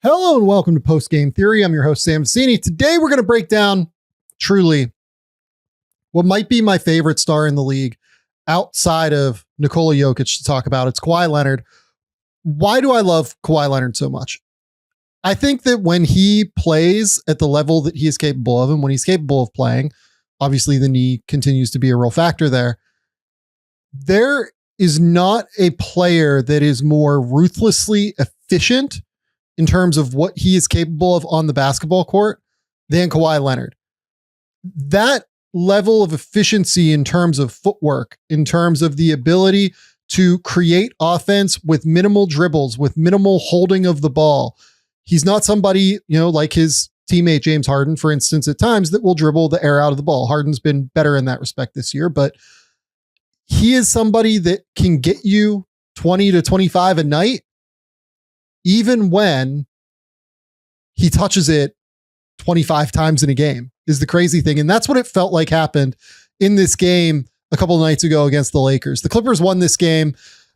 Hello and welcome to Post Game Theory. I'm your host, Sam Vecenie. Today we're going to break down truly what might be my favorite star in the league outside of Nikola Jokic to talk about. It's Kawhi Leonard. Why do I love Kawhi Leonard so much? I think that when he plays at the level that he is capable of, and when he's capable of playing, obviously the knee continues to be a real factor there. There is not a player that is more ruthlessly efficient in terms of what he is capable of on the basketball court than Kawhi Leonard. That level of efficiency in terms of footwork, in terms of the ability to create offense with minimal dribbles, with minimal holding of the ball. He's not somebody, like his teammate James Harden, for instance, at times that will dribble the air out of the ball. Harden's been better in that respect this year, but he is somebody that can get you 20 to 25 a night, even when he touches it 25 times in a game, is the crazy thing. And that's what it felt like happened in this game a couple of nights ago against the Lakers. The Clippers won this game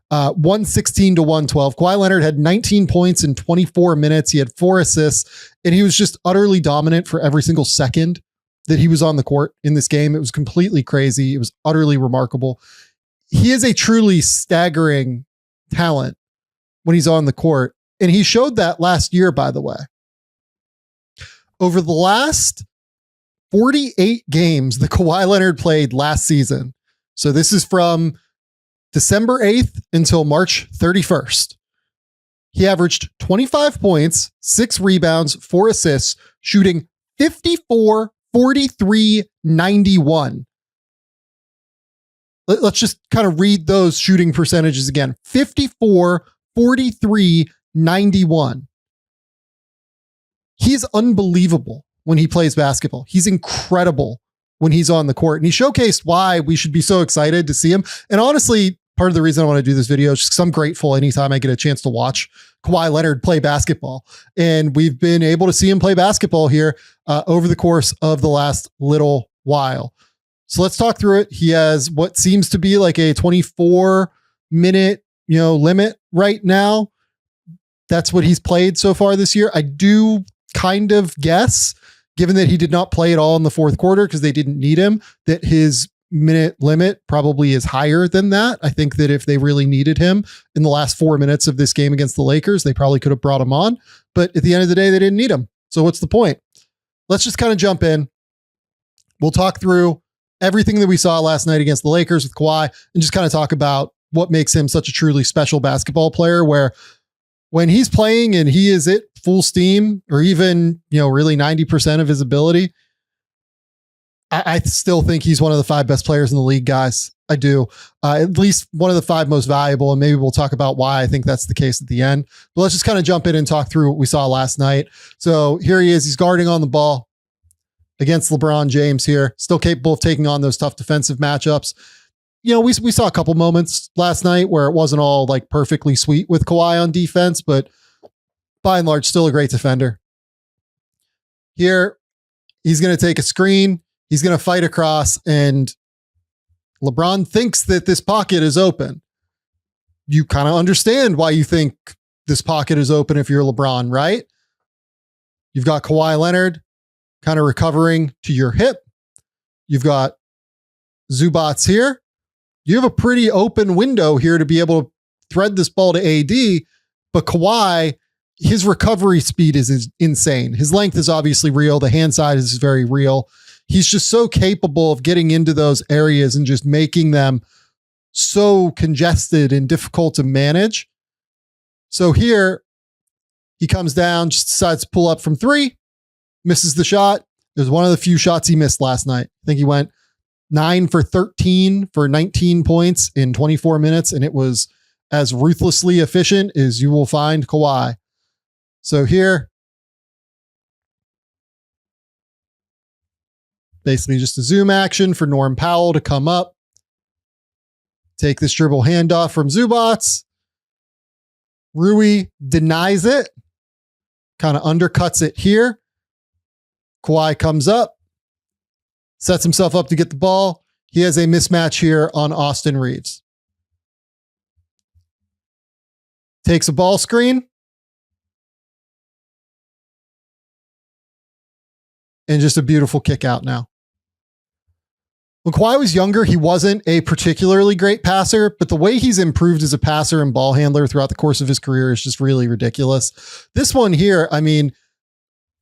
116 to 112. Kawhi Leonard had 19 points in 24 minutes. He had 4 assists, and he was just utterly dominant for every single second that he was on the court in this game. It was completely crazy. It was utterly remarkable. He is a truly staggering talent when he's on the court. And he showed that last year, by the way. Over the last 48 games that Kawhi Leonard played last season, so this is from December 8th until March 31st, he averaged 25 points, 6 rebounds, 4 assists, shooting 54, 43, 91. Let's just kind of read those shooting percentages again. 54, 43, 91. He's unbelievable when he plays basketball. He's incredible when he's on the court. And he showcased why we should be so excited to see him. And honestly, part of the reason I want to do this video is just because I'm grateful anytime I get a chance to watch Kawhi Leonard play basketball. And we've been able to see him play basketball here over the course of the last little while. So let's talk through it. He has what seems to be like a 24-minute, limit right now. That's what he's played so far this year. I do kind of guess, given that he did not play at all in the fourth quarter because they didn't need him, that his minute limit probably is higher than that. I think that if they really needed him in the last 4 minutes of this game against the Lakers, they probably could have brought him on. But at the end of the day, they didn't need him. So what's the point? Let's just kind of jump in. We'll talk through everything that we saw last night against the Lakers with Kawhi and just kind of talk about what makes him such a truly special basketball player, where when he's playing and he is at full steam, or even, really 90% of his ability, I still think he's one of the 5 best players in the league, guys. I do. At least one of the 5 most valuable, and maybe we'll talk about why I think that's the case at the end. But let's just kind of jump in and talk through what we saw last night. So here he is. He's guarding on the ball against LeBron James here, still capable of taking on those tough defensive matchups. We saw a couple moments last night where it wasn't all like perfectly sweet with Kawhi on defense, but by and large, still a great defender. Here, he's going to take a screen. He's going to fight across, and LeBron thinks that this pocket is open. You kind of understand why you think this pocket is open if you're LeBron, right? You've got Kawhi Leonard kind of recovering to your hip. You've got Zubac here. You have a pretty open window here to be able to thread this ball to AD, but Kawhi, his recovery speed is insane. His length is obviously real. The hand side is very real. He's just so capable of getting into those areas and just making them so congested and difficult to manage. So here he comes down, just decides to pull up from 3, misses the shot. It was one of the few shots he missed last night. I think he went 9 for 13 for 19 points in 24 minutes, and it was as ruthlessly efficient as you will find Kawhi. So here, basically just a zoom action for Norm Powell to come up, take this dribble handoff from Zubac. Rui denies it, kind of undercuts it here. Kawhi comes up, sets himself up to get the ball. He has a mismatch here on Austin Reeves. Takes a ball screen, and just a beautiful kick out now. When Kawhi was younger, he wasn't a particularly great passer, but the way he's improved as a passer and ball handler throughout the course of his career is just really ridiculous. This one here, I mean,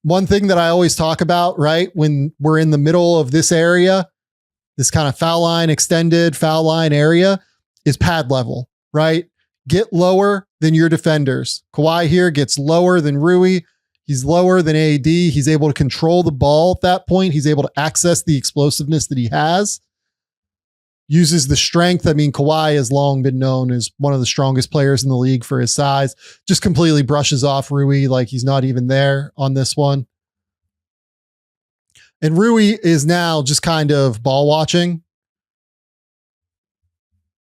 one thing that I always talk about, right, when we're in the middle of this area, this kind of foul line, extended foul line area, is pad level, right? Get lower than your defenders. Kawhi here gets lower than Rui. He's lower than AD. He's able to control the ball at that point. He's able to access the explosiveness that he has. Uses the strength. I mean, Kawhi has long been known as one of the strongest players in the league for his size. Just completely brushes off Rui like he's not even there on this one. And Rui is now just kind of ball watching.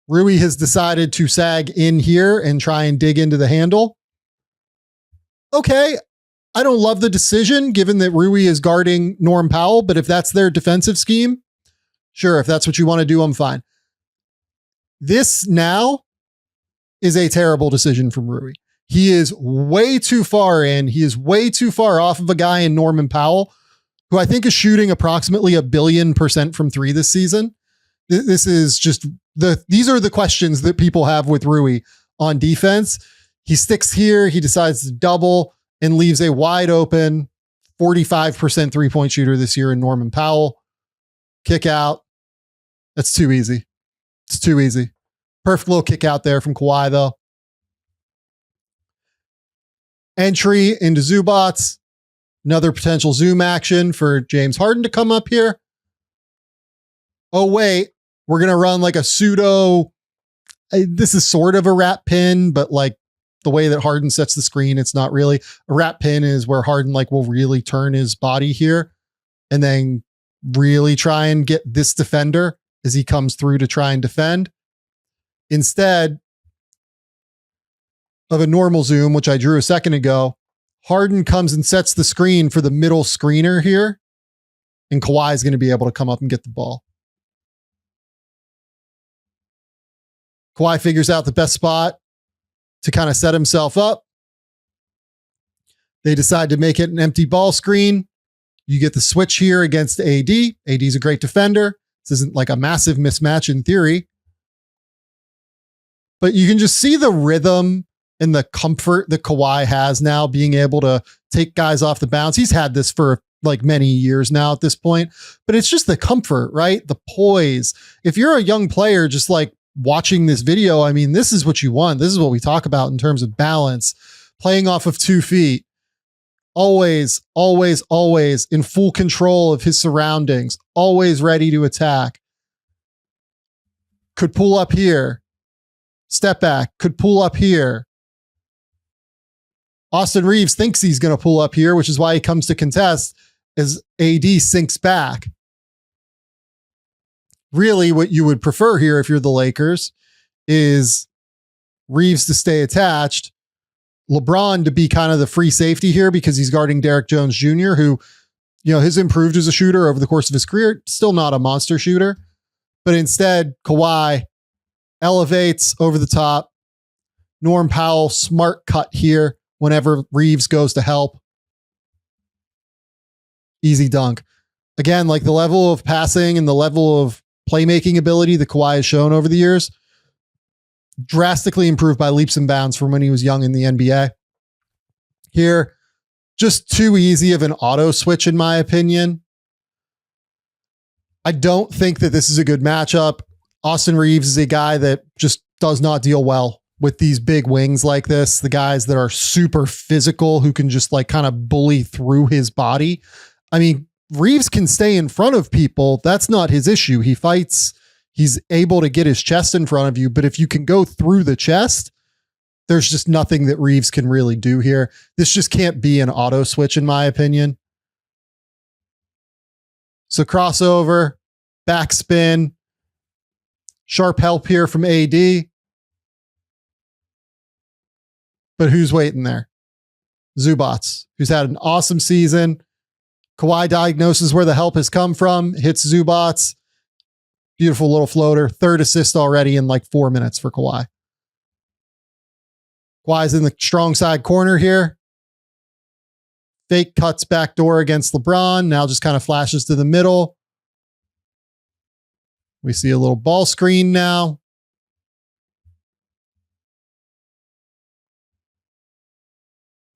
Rui has decided to sag in here and try and dig into the handle. Okay. I don't love the decision given that Rui is guarding Norm Powell, but if that's their defensive scheme, sure, if that's what you want to do, I'm fine. This now is a terrible decision from Rui. He is way too far in. He is way too far off of a guy in Norman Powell, who I think is shooting approximately 1,000,000,000% from three this season. This is just these are the questions that people have with Rui on defense. He sticks here. He decides to double and leaves a wide open 45% three-point shooter this year in Norman Powell. Kick out. That's too easy. It's too easy. Perfect little kick out there from Kawhi, though. Entry into Zubats. Another potential zoom action for James Harden to come up here. Oh, wait. We're going to run like a pseudo. This is sort of a wrap pin, but like the way that Harden sets the screen, it's not really. A wrap pin is where Harden like will really turn his body here and then really try and get this defender as he comes through to try and defend. Instead of a normal zoom, which I drew a second ago, Harden comes and sets the screen for the middle screener here, and Kawhi is going to be able to come up and get the ball. Kawhi figures out the best spot to kind of set himself up. They decide to make it an empty ball screen. You get the switch here against AD. AD is a great defender. This isn't like a massive mismatch in theory. But you can just see the rhythm and the comfort that Kawhi has now being able to take guys off the bounce. He's had this for like many years now at this point, but it's just the comfort, right? The poise. If you're a young player, just like watching this video, I mean, this is what you want. This is what we talk about in terms of balance, playing off of 2 feet, always, always, always in full control of his surroundings, always ready to attack. Could pull up here, step back, could pull up here. Austin Reeves thinks he's going to pull up here, which is why he comes to contest as AD sinks back. Really, what you would prefer here if you're the Lakers is Reeves to stay attached, LeBron to be kind of the free safety here because he's guarding Derrick Jones Jr., who, you know, has improved as a shooter over the course of his career. Still not a monster shooter, but instead Kawhi elevates over the top. Norm Powell, smart cut here whenever Reeves goes to help. Easy dunk. Again, like the level of passing and the level of playmaking ability that Kawhi has shown over the years, drastically improved by leaps and bounds from when he was young in the NBA. Here, just too easy of an auto switch, in my opinion. I don't think that this is a good matchup. Austin Reeves is a guy that just does not deal well with these big wings like this. The guys that are super physical who can just like kind of bully through his body. I mean, Reeves can stay in front of people. That's not his issue. He fights. He's able to get his chest in front of you. But if you can go through the chest, there's just nothing that Reeves can really do here. This just can't be an auto switch, in my opinion. So crossover, backspin, sharp help here from AD. But who's waiting there? Zubats, who's had an awesome season. Kawhi diagnoses where the help has come from, hits Zubats. Beautiful little floater. Third assist already in like 4 minutes for Kawhi. Kawhi's in the strong side corner here. Fake cuts backdoor against LeBron. Now just kind of flashes to the middle. We see a little ball screen now.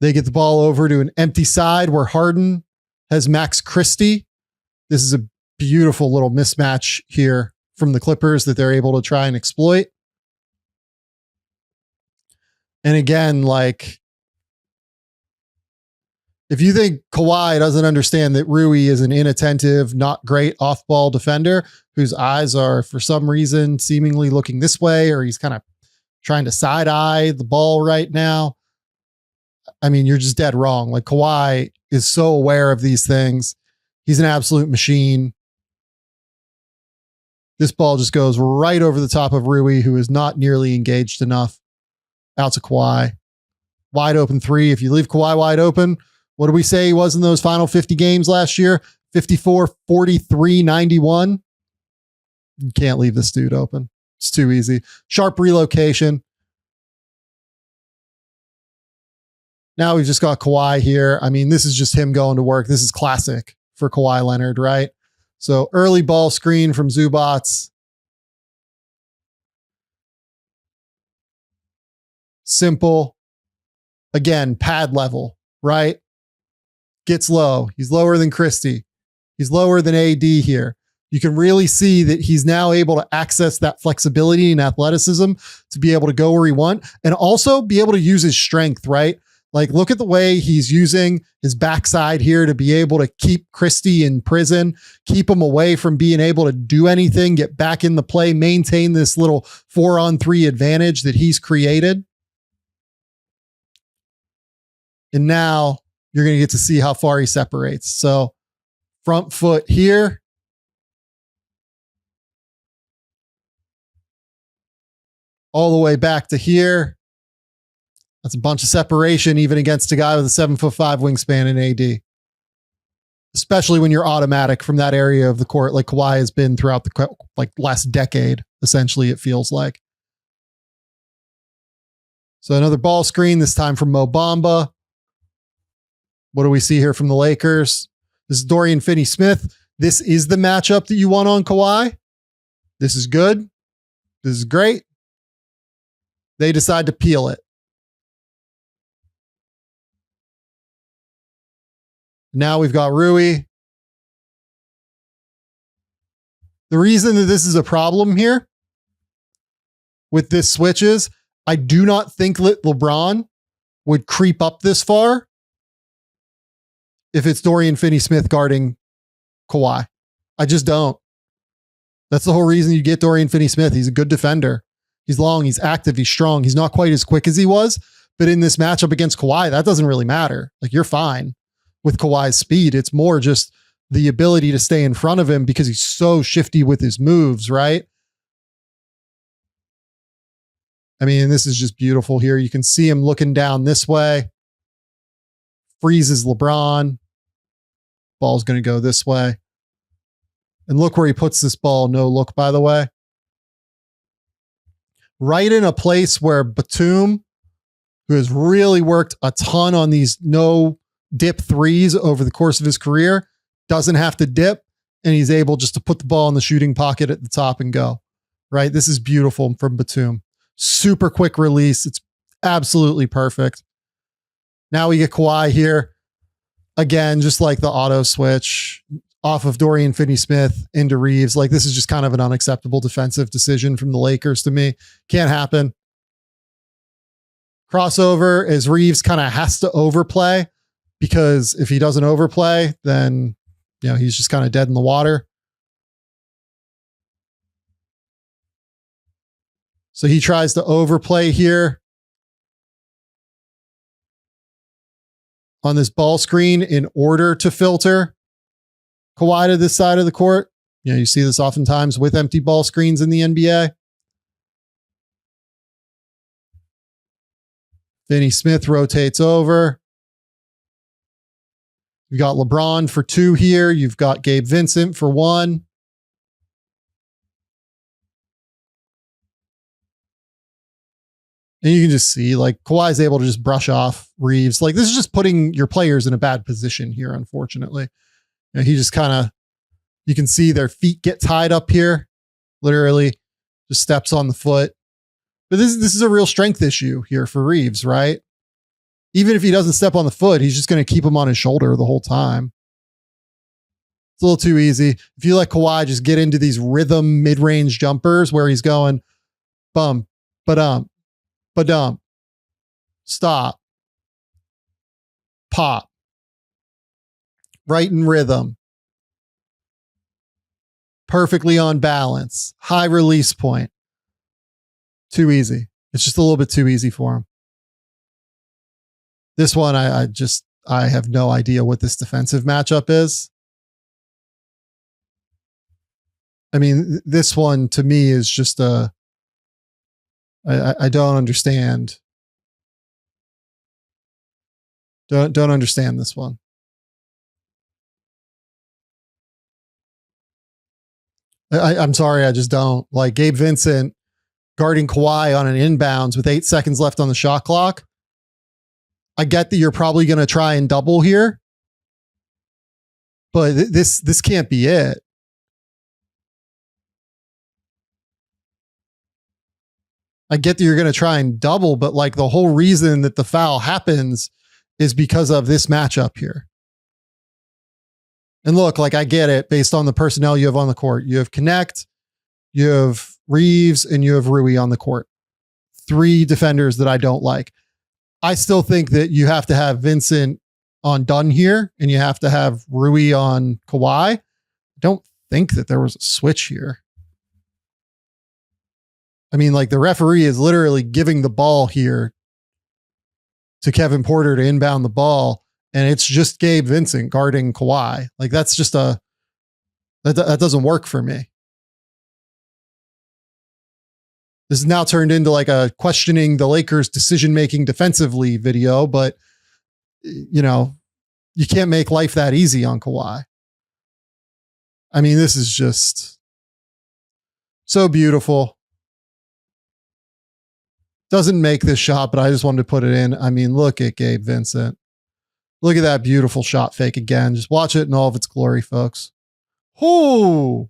They get the ball over to an empty side where Harden has Max Christie. This is a beautiful little mismatch here from the Clippers that they're able to try and exploit. And again, like, if you think Kawhi doesn't understand that Rui is an inattentive, not great off-ball defender whose eyes are, for some reason, seemingly looking this way, or he's kind of trying to side-eye the ball right now, I mean, you're just dead wrong. Like, Kawhi is so aware of these things. He's an absolute machine. This ball just goes right over the top of Rui, who is not nearly engaged enough. Out to Kawhi. Wide open three. If you leave Kawhi wide open, what did we say he was in those final 50 games last year? 54, 43, 91. You can't leave this dude open. It's too easy. Sharp relocation. Now we've just got Kawhi here. I mean, this is just him going to work. This is classic for Kawhi Leonard, right? So early ball screen from Zubats. Simple. Again, pad level, right? Gets low. He's lower than Christie. He's lower than AD here. You can really see that he's now able to access that flexibility and athleticism to be able to go where he wants and also be able to use his strength, right? Like, look at the way he's using his backside here to be able to keep Christie in prison, keep him away from being able to do anything, get back in the play, maintain this little 4-on-3 advantage that he's created. And now you're going to get to see how far he separates. So front foot here. All the way back to here. That's a bunch of separation even against a guy with a 7'5" wingspan in AD. Especially when you're automatic from that area of the court like Kawhi has been throughout the last decade, essentially, it feels like. So another ball screen, this time from Mo Bamba. What do we see here from the Lakers? This is Dorian Finney-Smith. This is the matchup that you want on Kawhi. This is good. This is great. They decide to peel it. Now we've got Rui. The reason that this is a problem here with this switch is I do not think that LeBron would creep up this far if it's Dorian Finney-Smith guarding Kawhi. I just don't. That's the whole reason you get Dorian Finney-Smith. He's a good defender. He's long, he's active, he's strong. He's not quite as quick as he was, but in this matchup against Kawhi, that doesn't really matter. Like, you're fine with Kawhi's speed. It's more just the ability to stay in front of him because he's so shifty with his moves, right? I mean, this is just beautiful here. You can see him looking down this way. Freezes LeBron. Ball's going to go this way. And look where he puts this ball. No look, by the way. Right in a place where Batum, who has really worked a ton on these no dip threes over the course of his career, doesn't have to dip, and he's able just to put the ball in the shooting pocket at the top and go, right? This is beautiful from Batum. Super quick release. It's absolutely perfect. Now we get Kawhi here. Again, just like the auto switch off of Dorian Finney-Smith into Reeves. Like, this is just kind of an unacceptable defensive decision from the Lakers to me. Can't happen. Crossover as Reeves kind of has to overplay, because if he doesn't overplay, then, you know, he's just kind of dead in the water. So he tries to overplay here on this ball screen in order to filter Kawhi to this side of the court. You know, you see this oftentimes with empty ball screens in the NBA. Finney-Smith rotates over. You've got LeBron for 2 here. You've got Gabe Vincent for 1. And you can just see like Kawhi's able to just brush off Reeves. Like this is just putting your players in a bad position here, unfortunately. You know, he just kind of, you can see their feet get tied up here, literally just steps on the foot. But this is a real strength issue here for Reeves, right? Even if he doesn't step on the foot, he's just going to keep him on his shoulder the whole time. It's a little too easy. If you let Kawhi just get into these rhythm mid-range jumpers where he's going bum, ba-dum, ba-dum, stop, pop, right in rhythm, perfectly on balance, high release point. Too easy. It's just a little bit too easy for him. This one, I have no idea what this defensive matchup is. I mean, this one to me is just I don't understand. Don't understand this one. I'm sorry, I just don't. Like Gabe Vincent guarding Kawhi on an inbounds with 8 seconds left on the shot clock. I get that you're probably going to try and double here, but this can't be it. I get that you're going to try and double, but like the whole reason that the foul happens is because of this matchup here. And look, like I get it based on the personnel you have on the court. You have Connect, you have Reeves, and you have Rui on the court. 3 defenders that I don't like. I still think that you have to have Vincent on Dunn here, and you have to have Rui on Kawhi. I don't think that there was a switch here. I mean, like the referee is literally giving the ball here to Kevin Porter to inbound the ball, and it's just Gabe Vincent guarding Kawhi. Like that's just that doesn't work for me. This is now turned into like a questioning the Lakers' decision-making defensively video, but you know, you can't make life that easy on Kawhi. I mean, this is just so beautiful. Doesn't make this shot, but I just wanted to put it in. I mean, look at Gabe Vincent. Look at that beautiful shot fake again. Just watch it in all of its glory, folks. Ooh,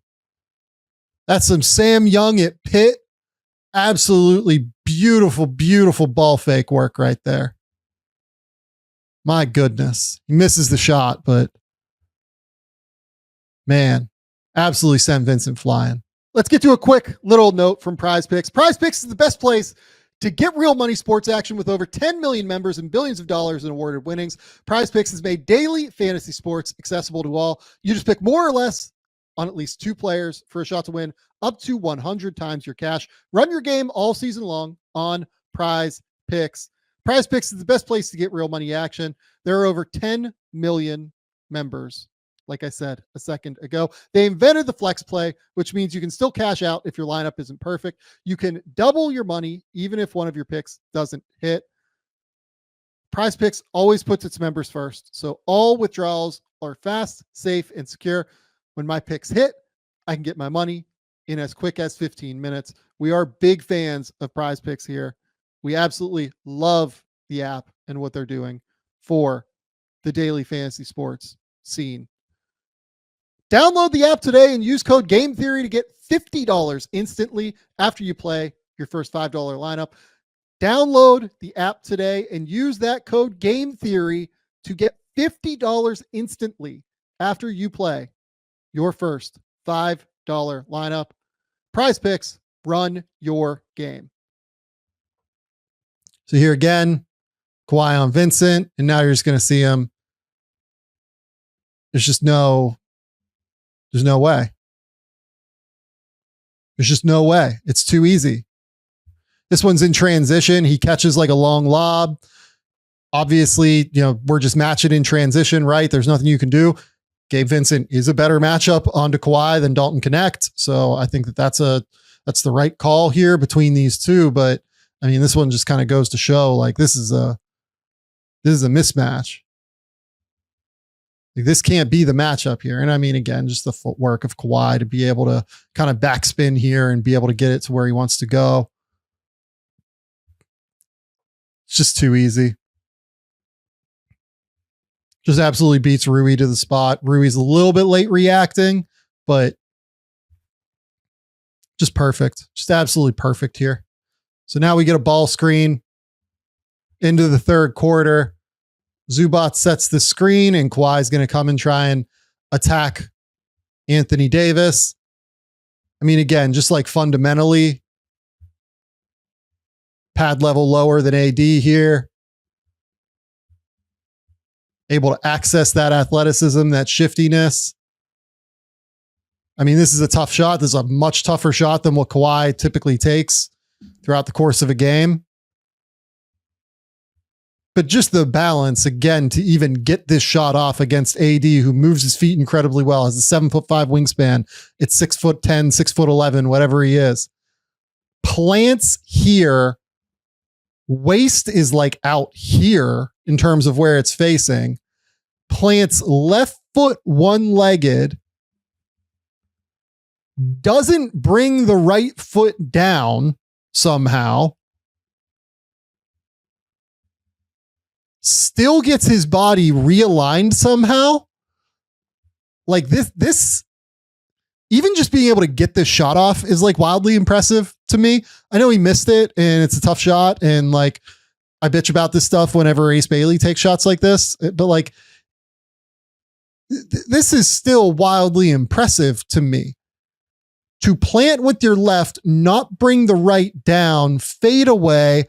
that's some Sam Young at Pitt. Absolutely beautiful, beautiful ball fake work right there. My goodness. He misses the shot, but man, absolutely sent Vincent flying. Let's get to a quick little note from Prize Picks. Prize Picks is the best place to get real money sports action with over 10 million members and billions of dollars in awarded winnings. Prize Picks has made daily fantasy sports accessible to all. You just pick more or less on at least 2 players for a shot to win up to 100 times your cash. Run your game all season long on Prize Picks. Prize Picks is the best place to get real money action. There are over 10 million members. Like I said a second ago, they invented the flex play, which means you can still cash out if your lineup isn't perfect. You can double your money even if one of your picks doesn't hit. Prize Picks always puts its members first, so all withdrawals are fast, safe, and secure. When my picks hit, I can get my money in as quick as 15 minutes. We are big fans of Prize Picks here. We absolutely love the app and what they're doing for the daily fantasy sports scene. Download the app today and use code Game Theory to get $50 instantly after you play your first $5 lineup. Download the app today and use that code Game Theory to get $50 instantly after you play your first $5 lineup. Prize Picks, run your game. So here again, Kawhi on Vincent, and now you're just going to see him. There's no way. There's just no way. It's too easy. This one's in transition. He catches like a long lob. Obviously, you know, we're just matching in transition, right? There's nothing you can do. Gabe Vincent is a better matchup onto Kawhi than Dalton Connect. So I think that's the right call here between these two. But I mean, this one just kind of goes to show like this is a mismatch. Like, this can't be the matchup here. And I mean, again, just the footwork of Kawhi to be able to kind of backspin here and be able to get it to where he wants to go. It's just too easy. Just absolutely beats Rui to the spot. Rui's a little bit late reacting, but just perfect. Just absolutely perfect here. So now we get a ball screen into the third quarter. Zubac sets the screen, and Kawhi's going to come and try and attack Anthony Davis. I mean, again, just like fundamentally, pad level lower than AD here. Able to access that athleticism, that shiftiness. I mean, this is a tough shot. This is a much tougher shot than what Kawhi typically takes throughout the course of a game. But just the balance, again, to even get this shot off against AD, who moves his feet incredibly well, has a 7'5" wingspan. It's 6'10", 6'11", whatever he is. Plants here. Waist is like out here in terms of where it's facing. Plants left foot one-legged. Doesn't bring the right foot down somehow. Still gets his body realigned somehow. Like this, even just being able to get this shot off is like wildly impressive to me. I know he missed it and it's a tough shot. And like, I bitch about this stuff whenever Ace Bailey takes shots like this, but like, this is still wildly impressive to me. To plant with your left, not bring the right down, fade away.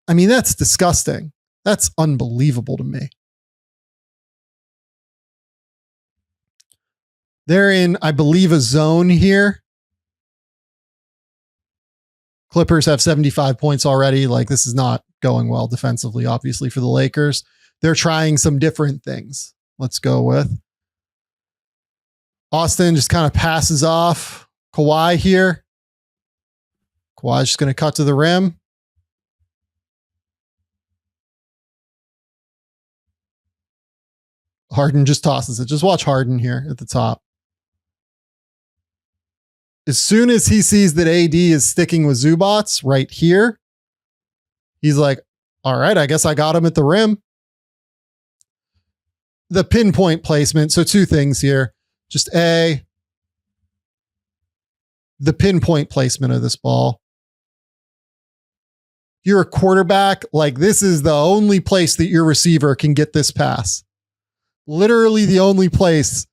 I mean, that's disgusting. That's unbelievable to me. They're in, I believe, a zone here. Clippers have 75 points already. Like, this is not going well defensively, obviously, for the Lakers. They're trying some different things. Let's go with Austin. Just kind of passes off Kawhi here. Kawhi's just going to cut to the rim. Harden just tosses it. Just watch Harden here at the top. As soon as he sees that AD is sticking with Zubac right here, he's like, all right, I guess I got him at the rim. The pinpoint placement. So two things here. Just the pinpoint placement of this ball. You're a quarterback. Like, this is the only place that your receiver can get this pass. Literally the only place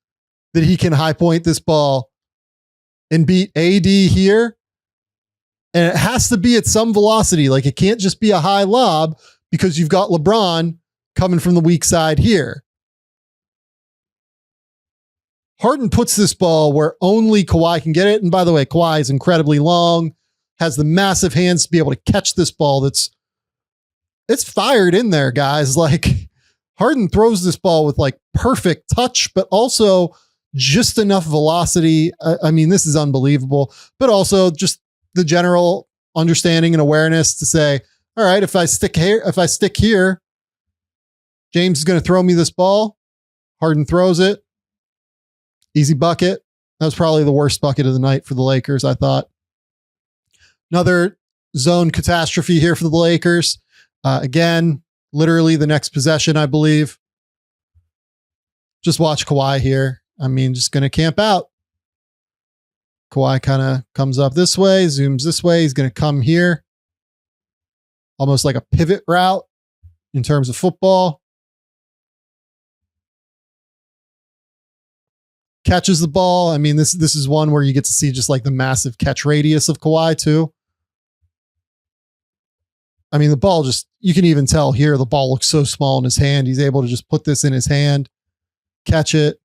that he can high point this ball and beat AD here. And it has to be at some velocity. Like, it can't just be a high lob because you've got LeBron coming from the weak side here. Harden puts this ball where only Kawhi can get it. And by the way, Kawhi is incredibly long, has the massive hands to be able to catch this ball. It's fired in there, guys. Like, Harden throws this ball with like perfect touch, but also just enough velocity. I mean, this is unbelievable, but also just the general understanding and awareness to say, all right, if I stick here, James is going to throw me this ball. Harden throws it. Easy bucket. That was probably the worst bucket of the night for the Lakers, I thought. Another zone catastrophe here for the Lakers. Again, literally the next possession, I believe. Just watch Kawhi here. I mean, just going to camp out. Kawhi kind of comes up this way, zooms this way. He's going to come here. Almost like a pivot route in terms of football. Catches the ball. I mean, this is one where you get to see just like the massive catch radius of Kawhi too. I mean, the ball just, you can even tell here, the ball looks so small in his hand. He's able to just put this in his hand, catch it.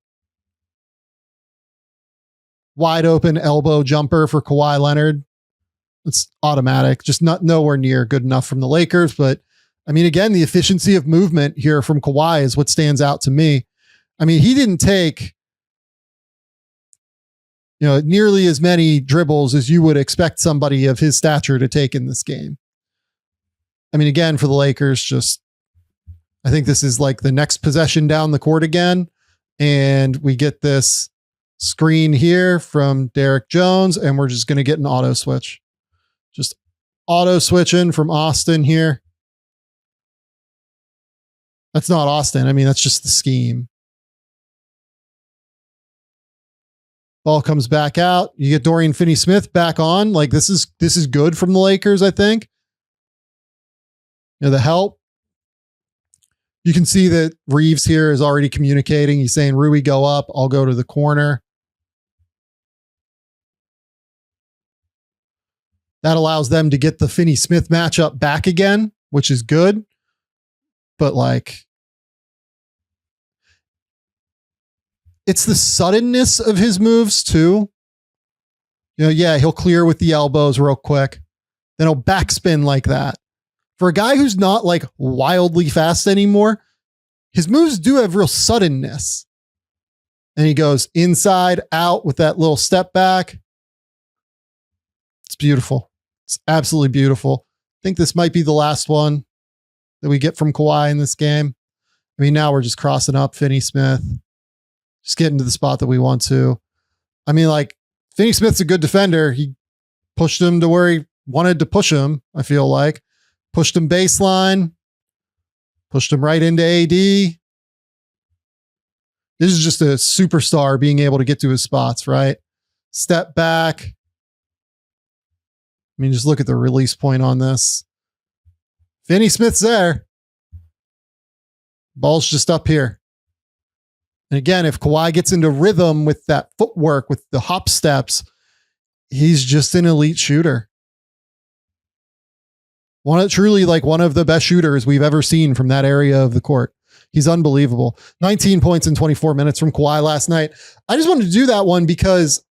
Wide open elbow jumper for Kawhi Leonard. It's automatic, just nowhere near good enough from the Lakers. But I mean, again, the efficiency of movement here from Kawhi is what stands out to me. I mean, he didn't take, nearly as many dribbles as you would expect somebody of his stature to take in this game. I mean, again, for the Lakers, I think this is like the next possession down the court again. And we get this screen here from Derek Jones, and we're just going to get an auto switch. Just auto switching from Austin here. That's not Austin. I mean, that's just the scheme. Ball comes back out. You get Dorian Finney-Smith back on. Like this is good from the Lakers, I think. You know, the help. You can see that Reeves here is already communicating. He's saying, Rui, go up. I'll go to the corner. That allows them to get the Finney-Smith matchup back again, which is good. But like, it's the suddenness of his moves too. You know, yeah, he'll clear with the elbows real quick. Then he'll backspin like that. For a guy who's not like wildly fast anymore, his moves do have real suddenness. And he goes inside, out with that little step back. It's beautiful. It's absolutely beautiful. I think this might be the last one that we get from Kawhi in this game. I mean, now we're just crossing up Finney-Smith. Just getting to the spot that we want to. I mean, like, Finney-Smith's a good defender. He pushed him to where he wanted to push him, I feel like. Pushed him baseline. Pushed him right into AD. This is just a superstar being able to get to his spots, right? Step back. I mean, just look at the release point on this. Finney-Smith's there. Ball's just up here. And again, if Kawhi gets into rhythm with that footwork, with the hop steps, he's just an elite shooter. Truly like one of the best shooters we've ever seen from that area of the court. He's unbelievable. 19 points in 24 minutes from Kawhi last night. I just wanted to do that one because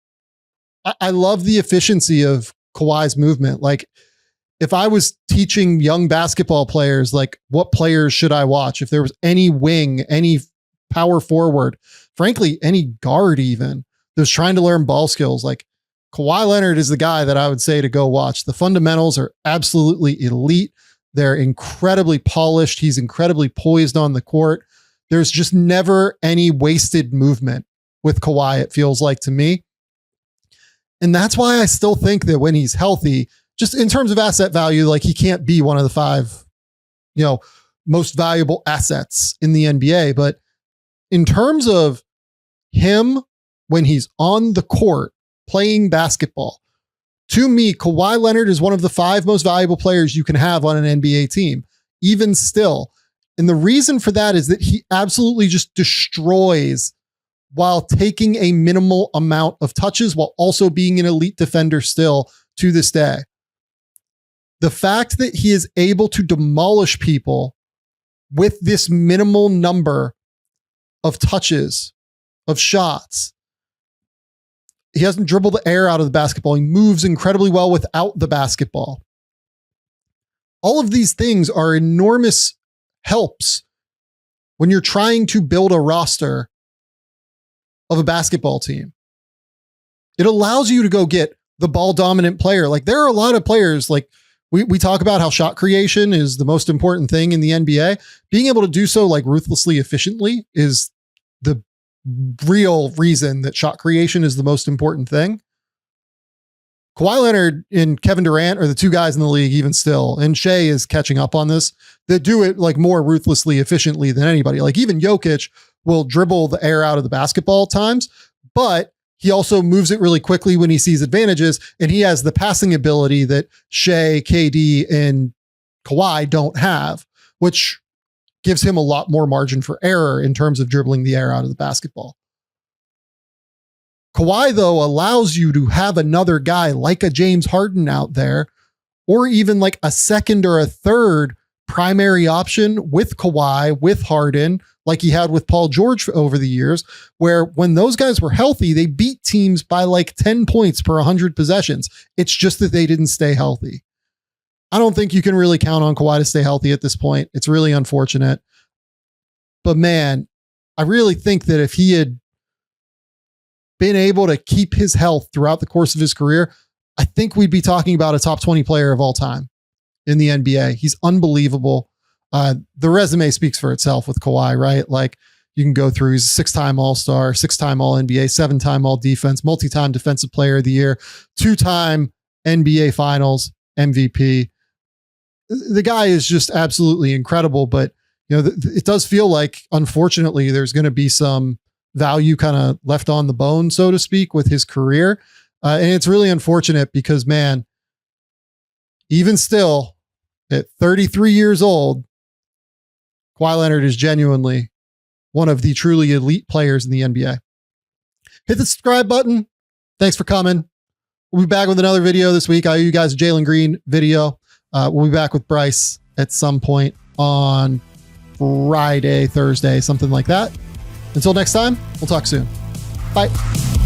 I love the efficiency of Kawhi's movement. Like, if I was teaching young basketball players, like, what players should I watch? If there was any wing, any power forward, frankly, any guard even, that was trying to learn ball skills, like, Kawhi Leonard is the guy that I would say to go watch. The fundamentals are absolutely elite. They're incredibly polished. He's incredibly poised on the court. There's just never any wasted movement with Kawhi, it feels like to me. And that's why I still think that when he's healthy, just in terms of asset value, like, he can't be one of the 5, you know, most valuable assets in the NBA. But in terms of him, when he's on the court playing basketball, to me, Kawhi Leonard is one of the 5 most valuable players you can have on an NBA team, even still. And the reason for that is that he absolutely just destroys while taking a minimal amount of touches, while also being an elite defender still to this day. The fact that he is able to demolish people with this minimal number of touches, of shots. He doesn't dribble the air out of the basketball. He moves incredibly well without the basketball. All of these things are enormous helps when you're trying to build a roster of a basketball team. It allows you to go get the ball dominant player. Like, there are a lot of players, like, we talk about how shot creation is the most important thing in the NBA. Being able to do so, like, ruthlessly efficiently is the real reason that shot creation is the most important thing. Kawhi Leonard and Kevin Durant are the 2 guys in the league, even still, and Shea is catching up on this, that do it like more ruthlessly efficiently than anybody. Like, even Jokic will dribble the air out of the basketball at times, but he also moves it really quickly when he sees advantages, and he has the passing ability that Shea, KD, and Kawhi don't have, which gives him a lot more margin for error in terms of dribbling the air out of the basketball. Kawhi, though, allows you to have another guy like a James Harden out there, or even like a second or a third primary option with Kawhi, with Harden, like he had with Paul George over the years, where when those guys were healthy, they beat teams by like 10 points per 100 possessions. It's just that they didn't stay healthy. I don't think you can really count on Kawhi to stay healthy at this point. It's really unfortunate. But man, I really think that if he had been able to keep his health throughout the course of his career, I think we'd be talking about a top 20 player of all time in the NBA. He's unbelievable. The resume speaks for itself with Kawhi, right? Like, you can go through, he's a 6-time All-Star, 6-time All-NBA, 7-time All-Defense, multi-time Defensive Player of the Year, 2-time NBA Finals MVP. The guy is just absolutely incredible, but it does feel like, unfortunately, there's going to be some value kind of left on the bone, so to speak, with his career. And it's really unfortunate because, man, even still at 33 years old, Kawhi Leonard is genuinely one of the truly elite players in the NBA. Hit the subscribe button. Thanks for coming. We'll be back with another video this week. I owe you guys a Jalen Green video. We'll be back with Bryce at some point on Friday, Thursday, something like that. Until next time, we'll talk soon. Bye.